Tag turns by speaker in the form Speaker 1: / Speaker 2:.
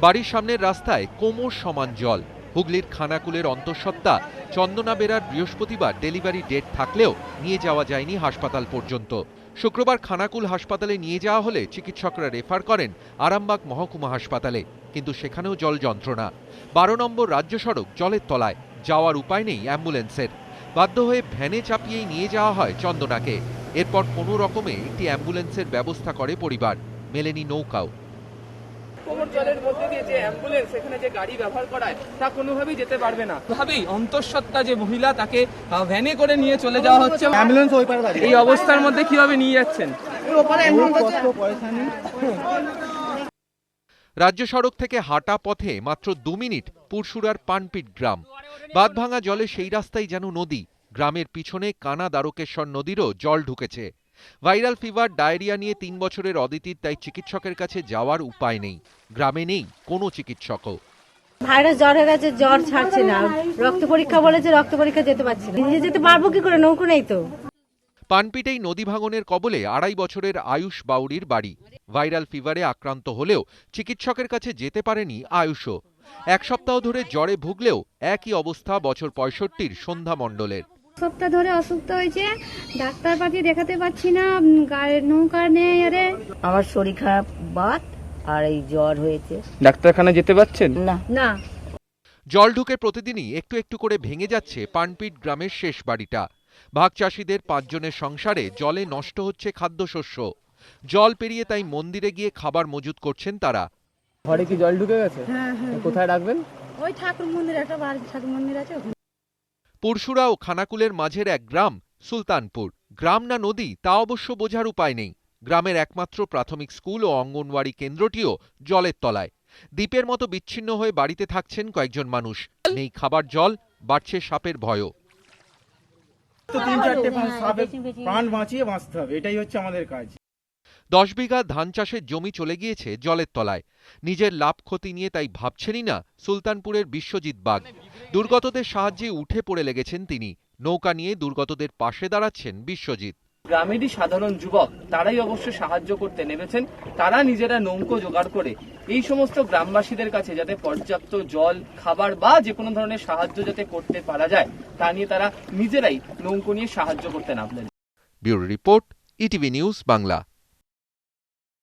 Speaker 1: বাড়ির সামনের রাস্তায় কোমর সমান জল। হুগলির খানাকুলের অন্তঃসত্ত্বা চন্দনা বেরার বৃহস্পতিবার ডেলিভারি ডেট থাকলেও নিয়ে যাওয়া যায়নি হাসপাতাল পর্যন্ত। শুক্রবার খানাকুল হাসপাতালে নিয়ে যাওয়া হলে চিকিৎসকরা রেফার করেন আরামবাগ মহকুমা হাসপাতালে, কিন্তু সেখানেও জল যন্ত্রণা। 12 নম্বর রাজ্য সড়ক জলের তলায়, যাওয়ার উপায় নেই অ্যাম্বুলেন্সের। বাধ্য হয়ে ভ্যানে চাপিয়েই নিয়ে যাওয়া হয় চন্দনাকে। এরপর কোনো রকমে একটি অ্যাম্বুলেন্সের ব্যবস্থা করে পরিবার, মেলেনি নৌকাও।
Speaker 2: কোমর জলের মধ্যে দিয়ে যে অ্যাম্বুলেন্স এখানে যে গাড়ি ব্যবহার করায় তা কোনোভাবেই যেতে পারবে না। ভাবেই অন্তঃসত্ত্বা যে মহিলা তাকে ভ্যানে করে নিয়ে চলে যাওয়া হচ্ছে।
Speaker 3: অ্যাম্বুলেন্স ওই পারে দাঁড়িয়ে।
Speaker 2: এই অবস্থার মধ্যে কিভাবে নিয়ে যাচ্ছেন?
Speaker 1: রাজ্য সড়ক থেকে হাঁটা পথে মাত্র 2 মিনিট পুরসুরার পানপিট গ্রাম। বাঁধভাঙা জলে সেই রাস্তাই যেন নদী। গ্রামের পিছনে কানা দ্বারকেশ্বর নদীরও জল ঢুকেছে। ভাইরাল ফিভার, ডায়রিয়া নিয়ে 3 বছরের অদিতির তাই চিকিৎসকের কাছে যাওয়ার উপায় নেই। গ্রামে নেই কোনো চিকিৎসকও।
Speaker 4: ভাইরাস জ্বর হয়ে গেছে, জ্বর ছাড়ছে না। রক্ত পরীক্ষা বলেছে, রক্ত পরীক্ষা যেতে পারছি না। নিজে যেতে পারবো কি করে, নৌকো নেই তো।
Speaker 1: পানপিটেই নদী ভাঙনের কবলে 2.5 বছরের আয়ুষ বাউরির বাড়ি। ভাইরাল ফিভারে আক্রান্ত হলেও চিকিৎসকের কাছে যেতে পারেনি আয়ুষও। 1 সপ্তাহ ধরে জ্বরে ভুগলেও একই অবস্থা বছর 65-র সন্ধ্যা মণ্ডলের।
Speaker 5: সপ্তাহ ধরে অসুস্থ হয়েছে, ডাক্তার পাতি দেখাতে পাচ্ছি না, নৌকা নেই। আরে
Speaker 4: আমার শরীর খারাপ, বাত আর এই জ্বর হয়েছে।
Speaker 2: ডাক্তারখানা যেতে পারছেন
Speaker 4: না না।
Speaker 1: জল ঢুকে প্রতিদিনই একটু একটু করে ভেঙে যাচ্ছে পানপিট গ্রামের শেষ বাড়িটা। ভাগ চাষিদের 5 জনের সংসারে জলে নষ্ট হচ্ছে খাদ্যশস্য। জল পেরিয়ে তাই মন্দিরে গিয়ে খাবার মজুত করছেন তারা।
Speaker 2: ঘরে কি জল ঢুকে গেছে? কোথায় রাখবেন?
Speaker 5: ওই ঠাকুর মন্দির, একটা বাড়ি ঠাকুর মন্দির আছে।
Speaker 1: পুরসুরা ও খানাকুলের মাঝের এক গ্রাম সুলতানপুর। গ্রাম না নদী তা অবশ্য বোঝার উপায় নেই। গ্রামের একমাত্র প্রাথমিক স্কুল ও অঙ্গনওয়াড়ি কেন্দ্রটিও জলের তলায়। দ্বীপের মতো বিচ্ছিন্ন হয়ে বাড়িতে থাকছেন কয়েকজন মানুষ। নেই খাবার জল, বাড়ছে সাপের ভয়ও।
Speaker 3: তো 3-4টে সাপের প্রাণ বাঁচিয়ে বাঁচতে হবে, এটাই হচ্ছে আমাদের কাজ।
Speaker 1: 10 বিঘা ধান চাষের জমি চলে গিয়েছে জলের তলায়। নিজের লাভ ক্ষতি নিয়ে তাই ভাবছেনই না সুলতানপুরের বিশ্বজিৎ বাগ। দুর্গতদের সাহায্যে উঠে পড়ে লেগেছেন তিনি। নৌকা নিয়ে দুর্গতদের পাশে দাঁড়াচ্ছেন বিশ্বজিৎ।
Speaker 2: গ্রামেরই সাধারণ যুবক, তারাই অবশ্য সাহায্য করতে নেমেছেন। তারা নিজেরা নৌকো জোগাড় করে এই সমস্ত গ্রামবাসীদের কাছে যাতে পর্যাপ্ত জল, খাবার বা যে কোনো ধরনের সাহায্য যাতে করতে পারা যায় তা নিয়ে তারা নিজেরাই নৌকো নিয়ে সাহায্য করতে নামলেন।
Speaker 1: Bureau report, ETV news Bangla.